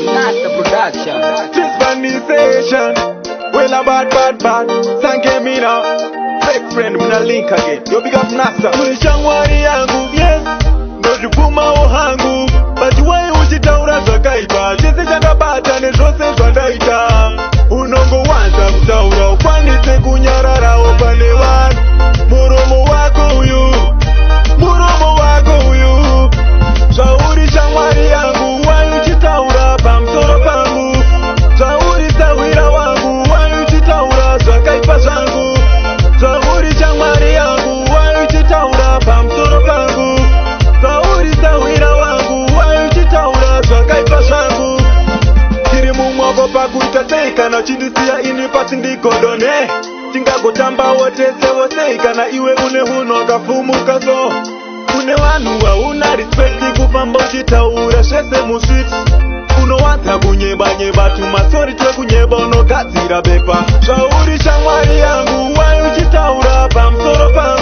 Nasta Production. This vanization. Well a bad Sanke mina fake friend muna link again. Yo big up Nasta. Ulishangwari yangu yes. Ndojipuma ohangu bajuwai uchitaura zvakaipa chese chakabata nezvose zvandaita unongo wanza kutaura ukwanise kunyararawo pane vanhu muromo wako uyu zvauri shamwari yangu wai uchitaura pamusoro pangu zvauri sawira wangu wai uchitaura zvakaipa zvangu zvauri shamwari yangu wai uchitaura pamusoro pangu zvauri sawira wangu wai uchitaura zvakaipa zvangu tiri mumwako pakuita sei kana uchindisiya ini pasi ndigodone tingagotambawo tesewo sei kana iwe une hunhu wakafumuka so kune vanhu hauna respect kufamba uchitaura zvese musviti unowanza kunyeba tumasori twekunyeba unogadzira bepa zvauri shamwari yangu wai uchitaura pamusoro pangu